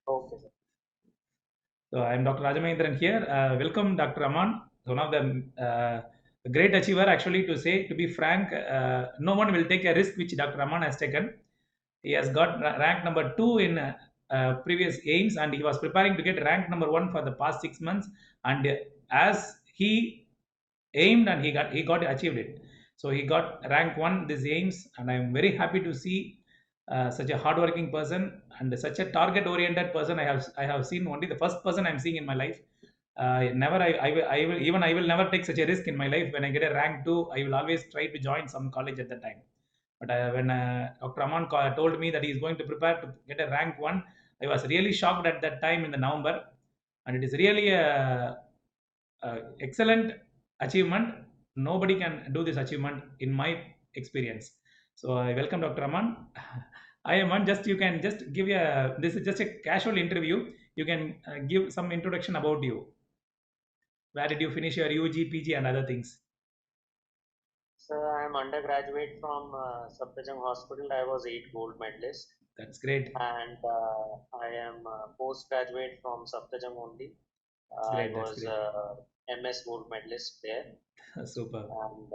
Okay, sir. So I'm Dr. Rajamahendran here. Welcome, Dr. Aman. One of the great achiever, actually, to say, to be frank, no one will take a risk which Dr. Aman has taken. He has got rank number two in previous aims, and he was preparing to get rank number one for the past 6 months. And as he aimed, and he got achieved it. So he got rank one this aims, and I'm very happy to see such a hardworking person and such a target-oriented person. I have seen only the first person I'm seeing in my life. Never I will even I will never take such a risk in my life. When I get a rank two, I will always try to join some college at that time. But when Dr. Aman told me that he is going to prepare to get a rank one, I was really shocked at that time in the November, and it is really excellent achievement. Nobody can do this achievement in my experience. So I welcome Dr. Aman. I am just you can just give a this is just a casual interview. You can give some introduction about you. Where did you finish your UG, PG, and other things? Sir, I'm undergraduate from Safdarjung Hospital. I was 8 gold medalist, That's great. and I am postgraduate from Safdarjung only. That's I great. That's was great. MS gold medalist there, Super. and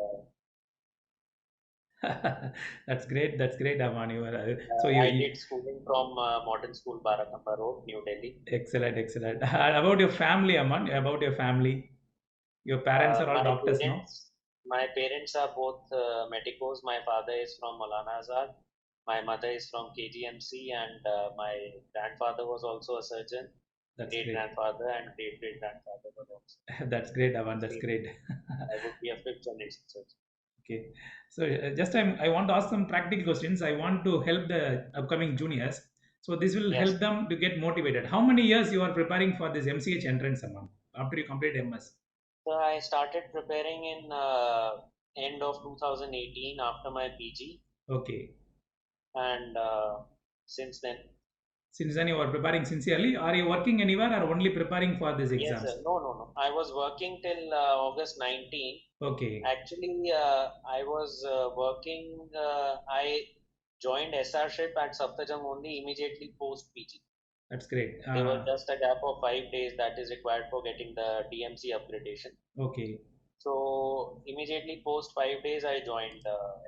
That's great. That's great, Aman. You are, so you, I did you schooling from Modern School Barakamba Road, New Delhi. excellent, excellent. About your family, Aman. About your family. Your parents are all My doctors, no? parents are both medicos. My father is from Maulana Azad. My mother is from KGMC, and my grandfather was also a surgeon. That's Great great. grandfather and great great grandfather was also. That's great, Aman. That's Same. great. I would be a fifth generation surgeon. Okay. So I want to ask some practical questions. I want to help the upcoming juniors. So this will Yes. help them to get motivated. How many years you are preparing for this MCH entrance, Aman, after you complete MS? So I started preparing in end of 2018 after my PG, Okay. and since then, Since then you are preparing sincerely. Are you working anywhere or only preparing for these yes, exams? no, no, no. I was working till August 19. Okay. Actually, I was working. I joined SR-ship at Safdarjung only immediately post PG. That's great. There was just a gap of 5 days that is required for getting the DMC upgradation. Okay. So immediately post 5 days, I joined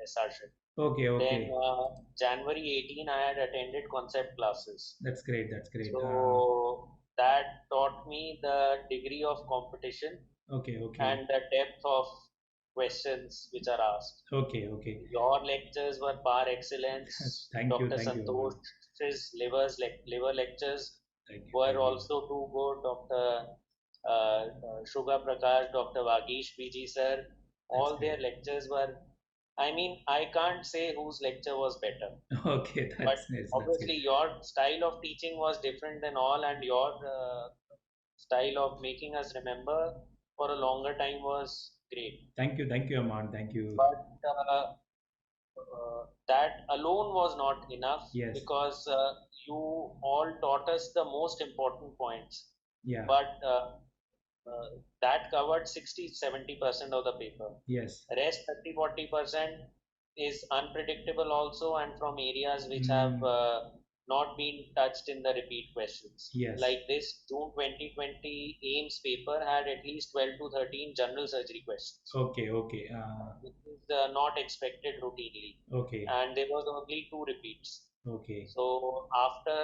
SR-ship. Okay. Then Okay. January 18, I had attended concept classes. That's great. That's great. So that taught me the degree of competition Okay. Okay. and the depth of questions which are asked. Okay. Okay. Your lectures were par excellence. Thank you. Dr. Thank you, Aman. Santosh's liver lectures Thank you. were Thank you. also too good. Dr. Shubha Prakash, Dr. Vagish PG sir, That's all their great. lectures were. I mean, I can't say whose lecture was better, Okay. but That's nice. That's good. obviously your style of teaching was different than all, and your style of making us remember for a longer time was great. Thank you. Thank you, Aman. Thank you. But that alone was not enough Yes. because you all taught us the most important points, Yeah. but uh, that covered 60-70% of the paper. Yes. Rest 30-40% is unpredictable also, and from areas which have Mm, not been touched in the repeat questions. yes. Like this June 2020 AIMS paper had at least 12 to 13 general surgery questions, Okay. Okay. which is not expected routinely, Okay. and there was only two repeats. Okay. So after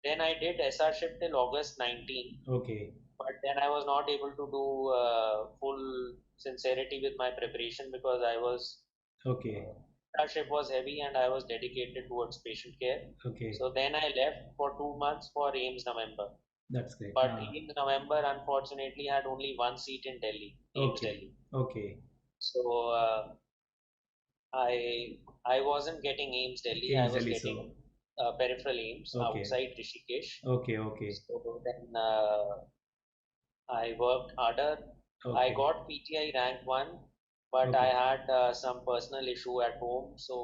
then I did SR-ship till August 19, Okay. but then I was not able to do full sincerity with my preparation because I was Okay. SR-ship was heavy and I was dedicated towards patient care. Okay. So then I left for 2 months for AIMS November. That's great. But AIMS November unfortunately had only one seat in Delhi, AIMS Okay. Delhi. Okay. So I wasn't getting AIMS Delhi. I Ames was Delhi. getting So. peripheral AIMS Okay. outside Rishikesh. Okay. Okay. So then I worked harder. I Okay. got PTI rank one, but I Okay. had some personal issue at home, so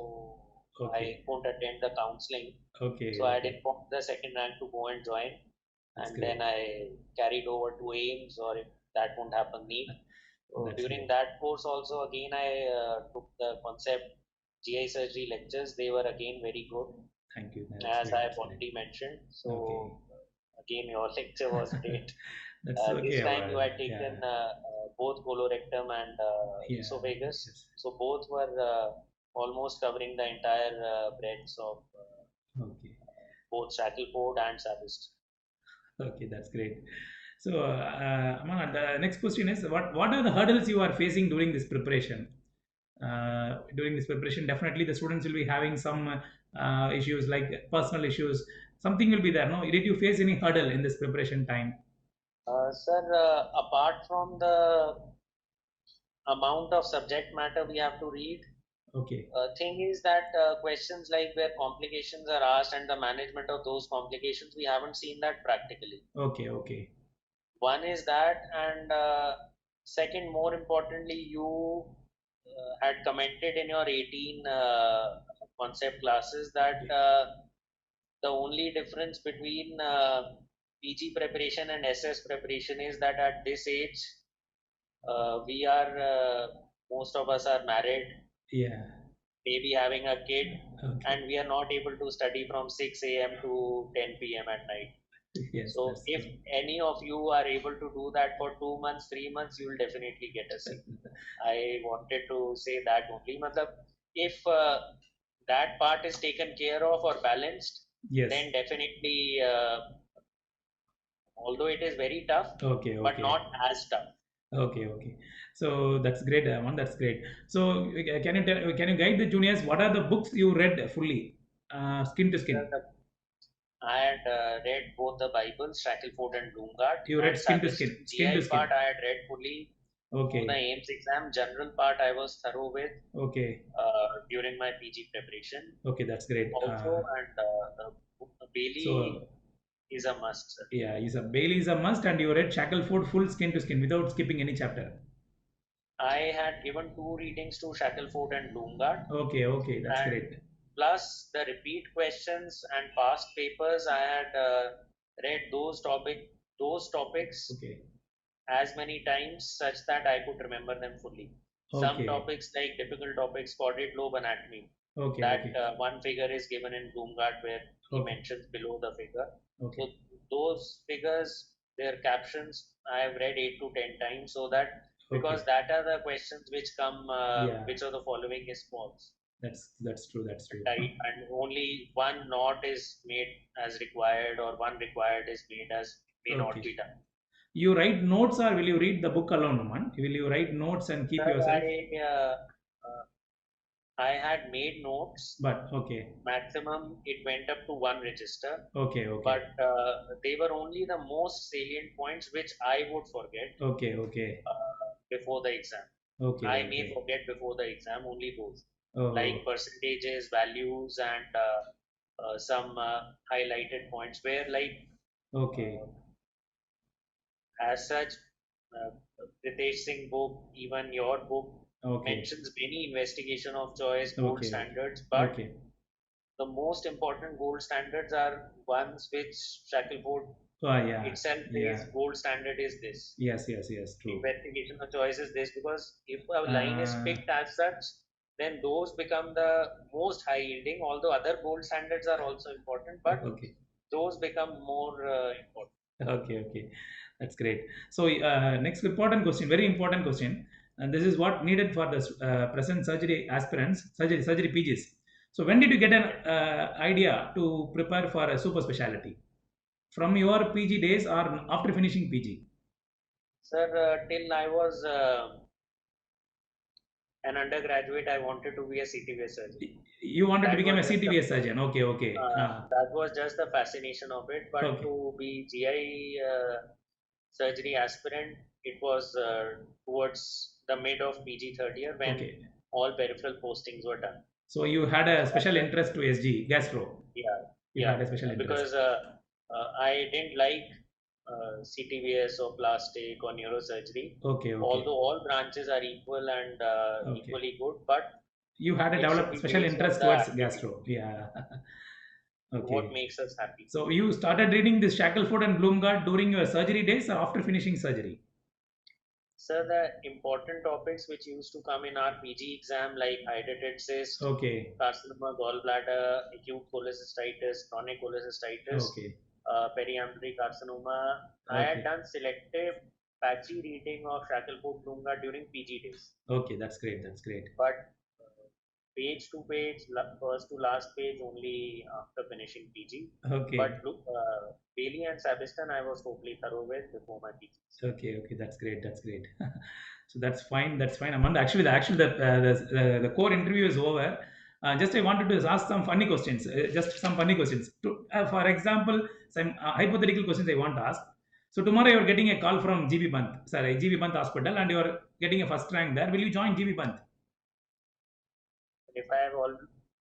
I Okay. couldn't attend the counseling. Okay. So I Okay. did pop the second rank to go and join, That's and then great. I carried over to AIMS, or if that won't happen, NEET. So That's during great. that course also again I took the concept GI surgery lectures. They were again very good. Thank you. That's as great. I That's have great. already mentioned. So Okay. again, your lecture was great. That's This okay. time you had Yeah. taken both colorectum and Yeah. esophagus. Yes. So both were almost covering the entire breadth of Okay. both Shackleford and Savist. Okay. That's great. So, Aman, the next question is, what are the hurdles you are facing during this preparation? During this preparation, definitely the students will be having some issues like personal issues. Something will be there. No, did you face any hurdle in this preparation time? Sir, apart from the amount of subject matter we have to read, Okay. thing is that questions like where complications are asked and the management of those complications, we haven't seen that practically. Okay. Okay. One is that, and second, more importantly, you had commented in your 18 concept classes that Okay. the only difference between PG preparation and SS preparation is that at this age, we are most of us are married, Yeah. maybe having a kid, Okay. and we are not able to study from 6 a.m. to 10 p.m. at night. Yes, So that's if true. any of you are able to do that for 2 months, 3 months, you will definitely get a seat. I wanted to say that only. Matlab, if that part is taken care of or balanced, Yes. then definitely, although it is very tough, Okay. but Okay. not as tough. Okay. Okay. So that's great, Aman. That's great. So can you guide the juniors? What are the books you read fully, skin to skin? I had read both the Bibles, Shackleford and Bloomgard, You read and skin to Savist. skin, skin to GI part skin. I had read fully for the Okay. AIMS exam. General part I was thorough with Okay. during my PG preparation Okay. That's great. also, and Bailey So is a must, sir. yeah, Bailey is a must, and you read Shackleford full skin to skin without skipping any chapter. I had given two readings to Shackleford and Bloomgard, Okay. Okay. That's and great. plus the repeat questions and past papers. I had read those topics Okay. as many times such that I could remember them fully. Some Okay. topics like typical topics, caudate lobe anatomy, Okay. that Okay. one figure is given in Bloomgard where he Okay. mentions below the figure. So Okay. those figures, their captions, I have read 8 to 10 times, so that because Okay. that are the questions which come, Yeah. which of the following is false, That's true. That's true. right? And only one not is made as required, or one required is made as may not Okay. be done. You write notes or will you read the book alone, man? Will you write notes and keep Sir, yourself? uh, I had made notes. But okay. Maximum it went up to one register, Okay. Okay. but they were only the most salient points which I would forget Okay. Okay. before the exam. Okay. I may Okay. forget before the exam only those, like Oh. percentages, values, and some highlighted points where, like, Okay. uh, as such, uh, Ritesh Singh book, even your book, Okay. mentions many investigation of choice, gold Okay. Okay. standards, but Okay. the most important gold standards are ones which Shackleford Oh yeah. itself Yeah. says gold standard is this. Yes. Yes. Yes. True. Investigation of choice is this, because if a line is Uh, picked as such, then those become the most high yielding. Although other gold standards are also important, but okay. those become more important. Okay. Okay. That's great. So next important question, very important question, and this is what needed for the present surgery aspirants, surgery PGs. So when did you get an Okay. idea to prepare for a super specialty? From your PG days or after finishing PG? Sir, till I was an undergraduate, I wanted to be a CTV surgeon. You wanted to That become was a just the CTVS surgeon. Okay, okay. that was just the fascination of it. But Okay, to be GI surgery aspirant, it was towards the mid of PG third year when okay. all peripheral postings were done. So you had a So special interest to SG, gastro. yeah, You yeah, had a special interest. because I didn't like CTVS or plastic or neurosurgery, Okay, okay, although all branches are equal and okay. equally good, but You had a it should developed be special based on interest the towards activity, gastro. Yeah. what okay. makes us happy. So you started reading this Shackleford and Bloomgard during your surgery days or after finishing surgery? So the important topics which used to come in our PG exam like hydatid cyst, Okay. carcinoma, gallbladder, acute cholecystitis, chronic cholecystitis, Okay. periambulary carcinoma. I had Okay. done selective patchy reading of Shackelford-Lunga during PG days, Okay. That's great. That's great. but page to page, first to last page only after finishing PG. Okay. But Bailey and Sabiston I was totally thorough with before my PG. Okay. Okay. That's great. That's great. So that's fine. That's fine. Amanda, the core interview is over. Just I wanted to ask some funny questions. Just some funny questions. For example, some hypothetical questions I want to ask. So tomorrow you're getting a call from GB Pant, sorry, GB Pant Hospital, and you're getting a first rank there. Will you join GB Pant? If I have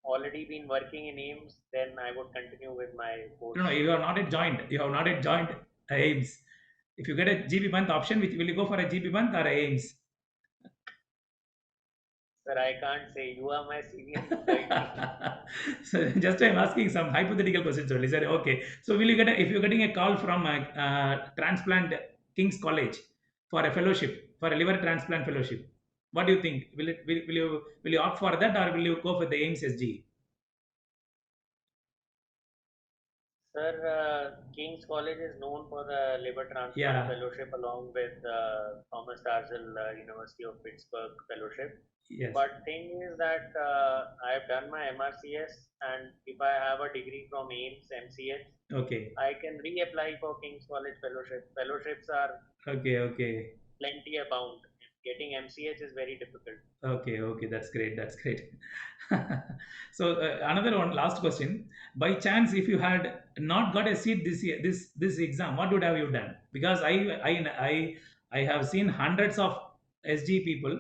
already been working in AIMS, then I would continue with my course. No, you are not yet joined. You have not yet joined AIMS. If you get a GB Pant option, will you go for a GB Pant or a AIMS? Sir, I can't say. You are my senior. You guide me. So just I'm asking some hypothetical questions only. Sir, okay. So will you get if you're getting a call from a transplant King's College for a fellowship, for a liver transplant fellowship? What do you think? Will you opt for that or will you go for the AIMS SG? Sir, King's College is known for the liver transplant Yeah. fellowship along with Thomas Darzil University of Pittsburgh fellowship. Yes. But thing is that I have done my MRCS, and if I have a degree from AIMS MCH, Okay. I can reapply for King's College fellowship. Fellowships are Okay. plenty abound. Getting MCH is very difficult. Okay, that's great. That's great. So another one, last question. By chance, if you had not got a seat this year, this exam, what would have you done? Because I have seen hundreds of SG people.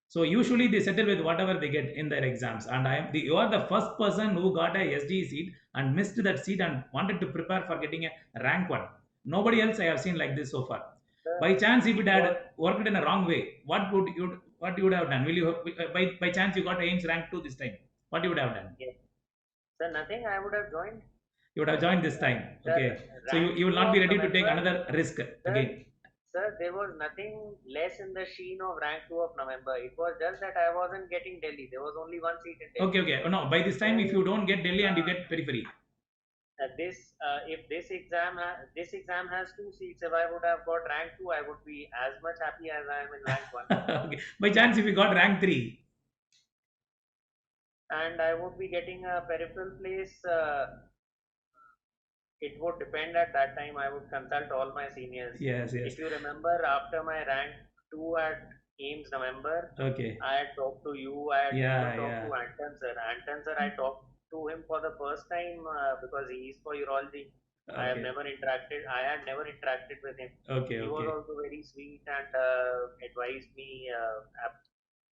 So usually they settle with whatever they get in their exams, and you are the first person who got a SG seat and missed that seat and wanted to prepare for getting a rank one. Nobody else I have seen like this so far. By chance, if it had worked in a wrong way, what you would have done? Will you by chance you got AIMS rank 2 this time? What you would have done? Yes. Sir, nothing. I would have joined. You would have joined this time. Okay. So you will not be ready to take another risk again. Sir, there was nothing less in the sheen of rank 2 of November. It was just that I wasn't getting Delhi. There was only one seat in Delhi. Okay. Oh, no, by this time, if you don't get Delhi and you get periphery. If this exam has 2 seats, if I would have got rank 2, I would be as much happy as I am in rank 1. Okay. By chance, if you got rank 3. And I would be getting a peripheral place. It would depend at that time. I would consult all my seniors. Yes. If you remember, after my rank 2 at AIMS November, okay, I had talked to you. I had talked to Anton sir. Anton sir, I talked to him for the first time because he is for urology. Okay. I had never interacted with him. Okay. He was also very sweet and advised me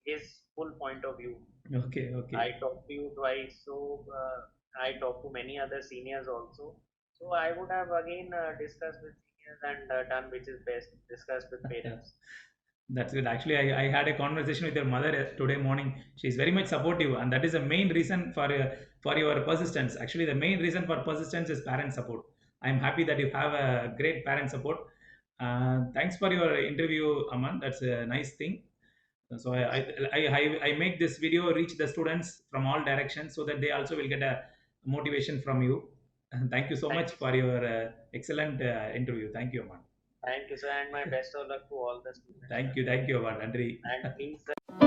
his full point of view. Okay. I talked to you twice, so I talked to many other seniors also. So I would have again discussed with seniors and done which is best, discussed with parents. That's good. Actually, I had a conversation with your mother today morning. She's very much supportive, and that is the main reason for your persistence. Actually, the main reason for persistence is parent support. I'm happy that you have a great parent support. Thanks for your interview, Aman. That's a nice thing. So I make this video reach the students from all directions so that they also will get a motivation from you. And thank you so much for your excellent interview. Thank you, Aman. Thank you, sir, and my best of luck to all the students. Thank you, Aman. Nandri. And please, sir.